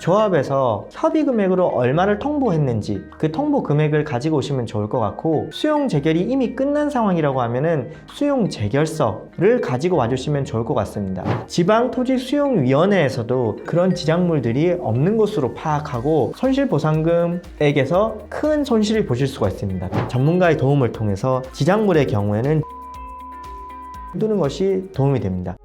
조합에서 협의 금액으로 얼마를 통보했는지 그 통보 금액을 가지고 오시면 좋을 것 같고, 수용 재결이 이미 끝난 상황이라고 하면은 수용 재결서를 가지고 와주시면 좋을 것 같습니다. 지방토지수용위원회에서도 그런 지작물들이 없는 것으로 파악하고 손실보상금액에서 큰 손실을 보실 수가 있습니다. 전문가의 도움을 통해서 지작물의 경우에는 두는 것이 도움이 됩니다.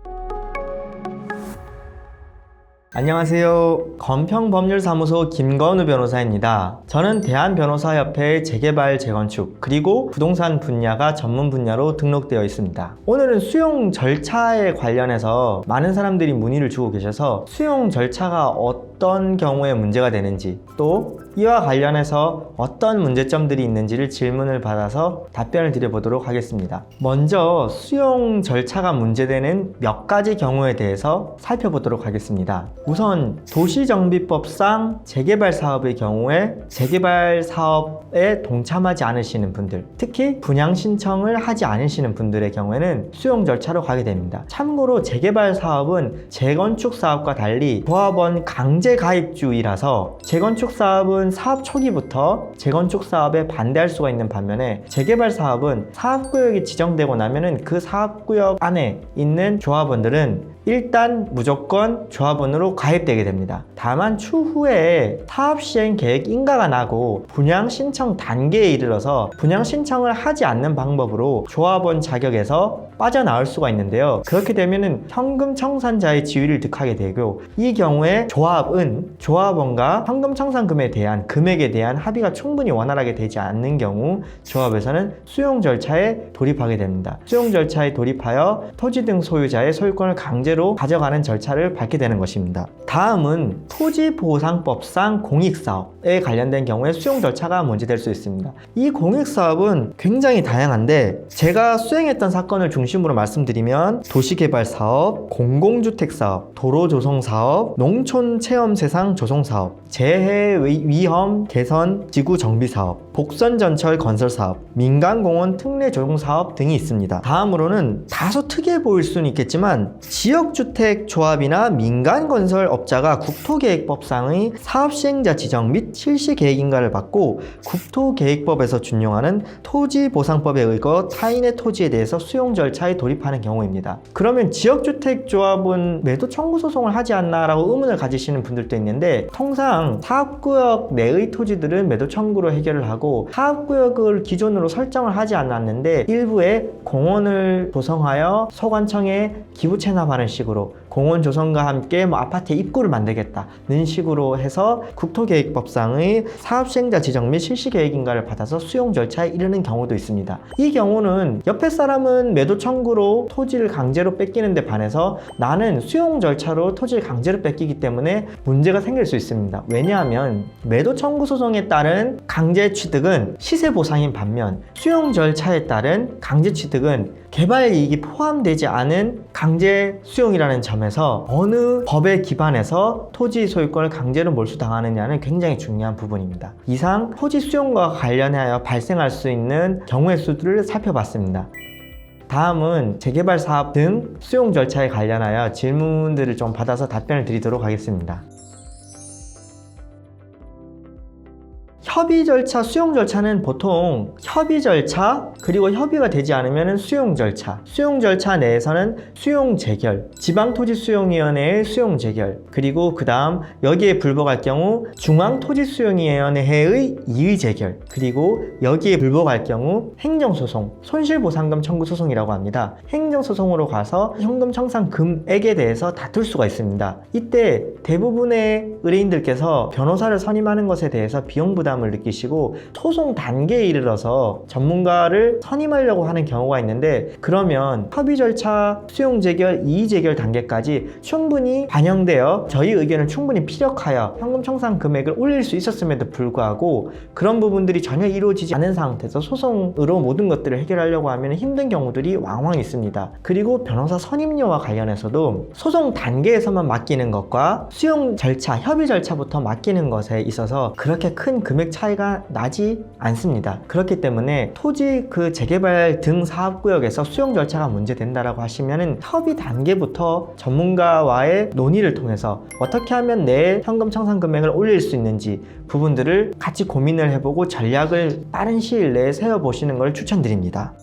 안녕하세요. 건평법률사무소 김건우 변호사입니다. 저는 대한변호사협회의 재개발, 재건축, 그리고 부동산 분야가 전문 분야로 등록되어 있습니다. 오늘은 수용 절차에 관련해서 많은 사람들이 문의를 주고 계셔서 수용 절차가 어떤 경우에 문제가 되는지, 또 이와 관련해서 어떤 문제점들이 있는지를 질문을 받아서 답변을 드려보도록 하겠습니다. 먼저 수용 절차가 문제되는 몇 가지 경우에 대해서 살펴보도록 하겠습니다. 우선 도시정비법상 재개발 사업의 경우에 재개발 사업에 동참하지 않으시는 분들, 특히 분양 신청을 하지 않으시는 분들의 경우에는 수용 절차로 가게 됩니다. 참고로 재개발 사업은 재건축 사업과 달리 조합원 강제 가입주의라서 재건축 사업은 사업 초기부터 재건축 사업에 반대할 수가 있는 반면에, 재개발 사업은 사업구역이 지정되고 나면은 그 사업구역 안에 있는 조합원들은 일단 무조건 조합원으로 가입되게 됩니다. 다만 추후에 사업시행 계획 인가가 나고 분양 신청 단계에 이르러서 분양 신청을 하지 않는 방법으로 조합원 자격에서 빠져나올 수가 있는데요. 그렇게 되면은 현금 청산자의 지위를 득하게 되고, 이 경우에 조합은 조합원과 현금 청산금에 대한 금액에 대한 합의가 충분히 원활하게 되지 않는 경우 조합에서는 수용 절차에 돌입하게 됩니다. 수용 절차에 돌입하여 토지 등 소유자의 소유권을 강제로 가져가는 절차를 밟게 되는 것입니다. 다음은 토지보상법상 공익사업에 관련된 경우에 수용 절차가 문제될 수 있습니다. 이 공익사업은 굉장히 다양한데, 제가 수행했던 사건을 중심으로 말씀드리면 도시개발사업, 공공주택사업, 도로조성사업, 농촌체험세상 조성사업, 재해위험 개선 지구정비사업, 복선전철 건설사업, 민간공원 특례조성사업 등이 있습니다. 다음으로는 다소 특이해 보일 수는 있겠지만, 지역주택조합이나 민간건설업자가 국토계획법상의 사업시행자 지정 및 실시계획인가를 받고 국토계획법에서 준용하는 토지보상법에 의거 타인의 토지에 대해서 수용 절차에 돌입하는 경우입니다. 그러면 지역주택조합은 매도 청구 소송을 하지 않나 라고 의문을 가지시는 분들도 있는데, 통상 사업구역 내의 토지들은 매도 청구로 해결을 하고, 사업구역을 기존으로 설정을 하지 않았는데 일부에 공원을 조성하여 소관청에 기부 체납하는 식으로 공원 조성과 함께 아파트에 입구를 만들겠다는 식으로 해서 국토계획법상의 사업시행자 지정 및 실시계획인가를 받아서 수용 절차에 이르는 경우도 있습니다. 이 경우는 옆에 사람은 매도 청구로 토지를 강제로 뺏기는 데 반해서 나는 수용 절차로 토지를 강제로 뺏기기 때문에 문제가 생길 수 있습니다. 왜냐하면 매도 청구 소송에 따른 강제 취득은 시세 보상인 반면, 수용 절차에 따른 강제 취득은 개발 이익이 포함되지 않은 강제 수용이라는 점에서 어느 법에 기반해서 토지 소유권을 강제로 몰수당하느냐는 굉장히 중요한 부분입니다. 이상 토지 수용과 관련하여 발생할 수 있는 경우의 수들을 살펴봤습니다. 다음은 재개발 사업 등 수용 절차에 관련하여 질문들을 좀 받아서 답변을 드리도록 하겠습니다. 협의 절차, 수용 절차는 보통 협의 절차, 그리고 협의가 되지 않으면 수용 절차, 수용 절차 내에서는 수용 재결, 지방토지수용위원회의 수용 재결, 그리고 그 다음 여기에 불복할 경우 중앙토지수용위원회의 이의 재결, 그리고 여기에 불복할 경우 행정소송, 손실보상금 청구소송이라고 합니다. 행정소송으로 가서 현금 청산 금액에 대해서 다툴 수가 있습니다. 이때 대부분의 의뢰인들께서 변호사를 선임하는 것에 대해서 비용 부담을 느끼시고 소송 단계에 이르러서 전문가를 선임하려고 하는 경우가 있는데, 그러면 협의 절차, 수용 재결, 이의 재결 단계까지 충분히 반영되어 저희 의견을 충분히 피력하여 현금 청산 금액을 올릴 수 있었음에도 불구하고 그런 부분들이 전혀 이루어지지 않은 상태에서 소송으로 모든 것들을 해결하려고 하면 힘든 경우들이 왕왕 있습니다. 그리고 변호사 선임료와 관련해서도 소송 단계에서만 맡기는 것과 수용 절차, 협의 절차부터 맡기는 것에 있어서 그렇게 큰 금액 금액 차이가 나지 않습니다. 그렇기 때문에 토지 그 재개발 등 사업구역에서 수용 절차가 문제된다라고 하시면은 협의 단계부터 전문가와의 논의를 통해서 어떻게 하면 내 현금 청산 금액을 올릴 수 있는지 부분들을 같이 고민을 해보고 전략을 빠른 시일 내에 세워보시는 걸 추천드립니다.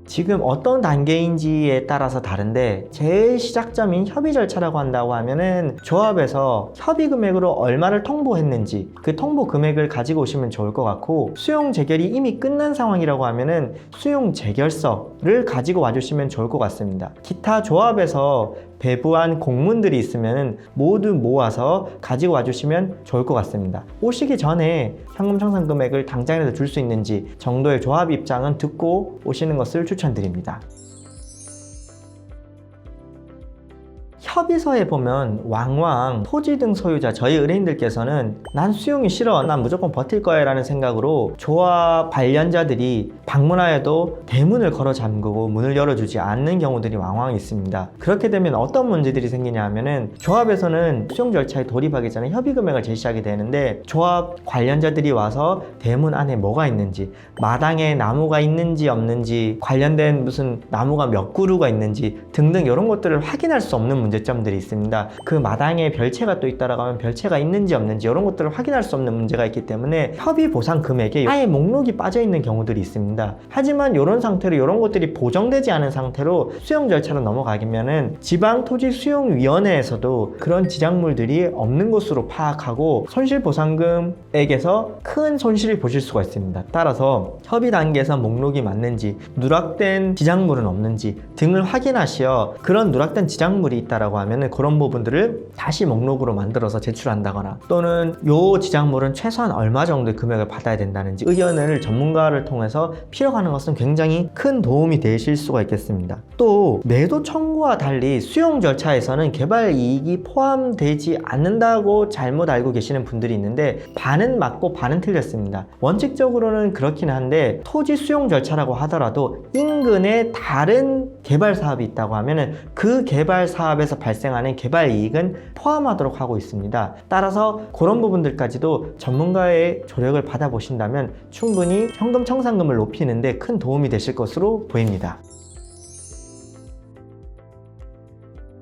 지금 어떤 단계인지에 따라서 다른데 제일 시작점인 협의 절차라고 한다고 하면은 조합에서 협의 금액으로 얼마를 통보했는지 그 통보 금액을 가지고 오시면 좋을 것 같고, 수용 재결이 이미 끝난 상황이라고 하면은 수용 재결서를 가지고 와주시면 좋을 것 같습니다. 기타 조합에서 배부한 공문들이 있으면 모두 모아서 가지고 와주시면 좋을 것 같습니다. 오시기 전에 현금 청산 금액을 당장이라도 줄 수 있는지 정도의 조합 입장은 듣고 오시는 것을 추천드립니다. 협의서에 보면 왕왕 토지 등 소유자, 저희 의뢰인들께서는 난 수용이 싫어, 난 무조건 버틸 거야 라는 생각으로 조합 관련자들이 방문하여도 대문을 걸어 잠그고 문을 열어주지 않는 경우들이 왕왕 있습니다. 그렇게 되면 어떤 문제들이 생기냐 하면은 조합에서는 수용 절차에 돌입하기 전에 협의 금액을 제시하게 되는데, 조합 관련자들이 와서 대문 안에 뭐가 있는지, 마당에 나무가 있는지 없는지, 관련된 무슨 나무가 몇 그루가 있는지 등등 이런 것들을 확인할 수 없는 문제점들이 있습니다. 그 마당에 별채가 또 있다라고 하면 별채가 있는지 없는지 이런 것들을 확인할 수 없는 문제가 있기 때문에 협의 보상 금액에 아예 목록이 빠져 있는 경우들이 있습니다. 하지만 이런 상태로 이런 것들이 보정되지 않은 상태로 수용 절차로 넘어가기면은 지방토지수용위원회에서도 그런 지작물들이 없는 것으로 파악하고 손실보상금액에서 큰 손실을 보실 수가 있습니다. 따라서 협의 단계에서 목록이 맞는지, 누락된 지작물은 없는지 등을 확인하시어 그런 누락된 지작물이 있다라고 하면은 그런 부분들을 다시 목록으로 만들어서 제출한다거나, 또는 요 지작물은 최소한 얼마 정도의 금액을 받아야 된다는지 의견을 전문가를 통해서 필요하는 것은 굉장히 큰 도움이 되실 수가 있겠습니다. 또 매도 청구와 달리 수용 절차에서는 개발 이익이 포함되지 않는다고 잘못 알고 계시는 분들이 있는데, 반은 맞고 반은 틀렸습니다. 원칙적으로는 그렇긴 한데, 토지 수용 절차라고 하더라도 인근에 다른 개발 사업이 있다고 하면은 그 개발 사업에서 발생하는 개발 이익은 포함하도록 하고 있습니다. 따라서 그런 부분들까지도 전문가의 조력을 받아보신다면 충분히 현금 청산금을 높이는데 큰 도움이 되실 것으로 보입니다.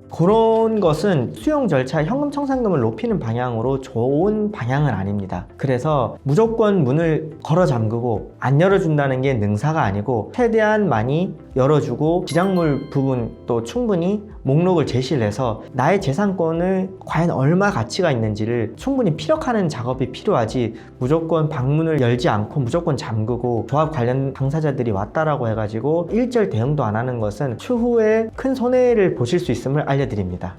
그런 것은 수용 절차, 현금 청산금을 높이는 방향으로 좋은 방향은 아닙니다. 그래서 무조건 문을 걸어 잠그고 안 열어준다는 게 능사가 아니고, 최대한 많이 열어주고 지작물 부분도 충분히 목록을 제시를 해서 나의 재산권을 과연 얼마 가치가 있는지를 충분히 피력하는 작업이 필요하지, 무조건 방문을 열지 않고 무조건 잠그고 조합 관련 당사자들이 왔다라고 해가지고 일절 대응도 안 하는 것은 추후에 큰 손해를 보실 수 있음을 알려드립니다.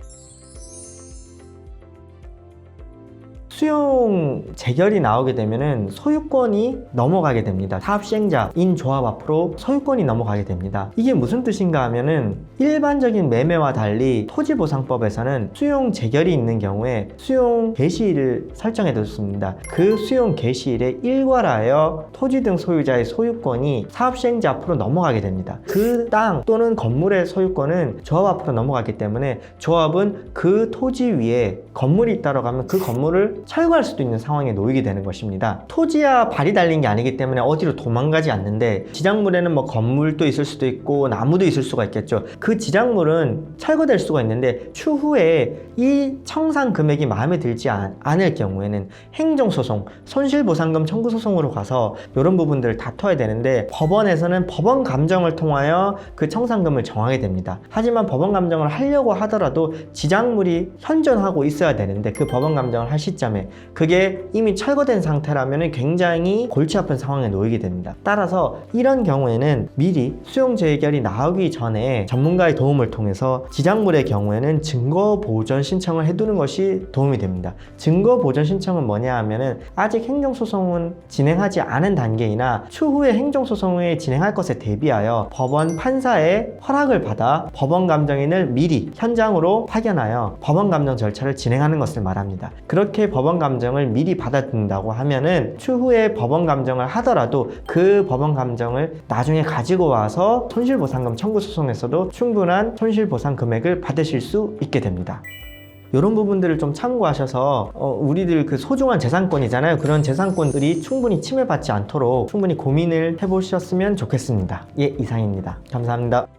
수용 재결이 나오게 되면은 소유권이 넘어가게 됩니다. 사업 시행자인 조합 앞으로 소유권이 넘어가게 됩니다. 이게 무슨 뜻인가 하면은, 일반적인 매매와 달리 토지보상법에서는 수용 재결이 있는 경우에 수용 개시일을 설정해 뒀습니다. 그 수용 개시일에 일괄하여 토지 등 소유자의 소유권이 사업 시행자 앞으로 넘어가게 됩니다. 그 땅 또는 건물의 소유권은 조합 앞으로 넘어가기 때문에 조합은 그 토지 위에 건물이 있다고 하면 그 건물을 철거할 수도 있는 상황에 놓이게 되는 것입니다. 토지와 발이 달린 게 아니기 때문에 어디로 도망가지 않는데, 지작물에는 뭐 건물도 있을 수도 있고 나무도 있을 수가 있겠죠. 그 지작물은 철거될 수가 있는데, 추후에 이 청산 금액이 마음에 들지 않을 경우에는 행정소송, 손실보상금 청구 소송으로 가서 이런 부분들을 다퉈야 되는데, 법원에서는 법원 감정을 통하여 그 청산금을 정하게 됩니다. 하지만 법원 감정을 하려고 하더라도 지작물이 현존하고 있어야 되는데, 그 법원 감정을 할 시점에 그게 이미 철거된 상태라면 굉장히 골치 아픈 상황에 놓이게 됩니다. 따라서 이런 경우에는 미리 수용 재결이 나오기 전에 전문가의 도움을 통해서 지작물의 경우에는 증거 보전 신청을 해두는 것이 도움이 됩니다. 증거 보전 신청은 뭐냐 하면은, 아직 행정소송은 진행하지 않은 단계이나 추후에 행정소송을 진행할 것에 대비하여 법원 판사의 허락을 받아 법원 감정인을 미리 현장으로 파견하여 법원 감정 절차를 진행하는 것을 말합니다. 그렇게 법원 감정을 미리 받아둔다고 하면은 추후에 법원 감정을 하더라도 그 법원 감정을 나중에 가지고 와서 손실보상금 청구 소송에서도 충분한 손실보상 금액을 받으실 수 있게 됩니다. 이런 부분들을 좀 참고하셔서 우리들 그 소중한 재산권이잖아요. 그런 재산권들이 충분히 침해받지 않도록 충분히 고민을 해보셨으면 좋겠습니다. 예, 이상입니다. 감사합니다.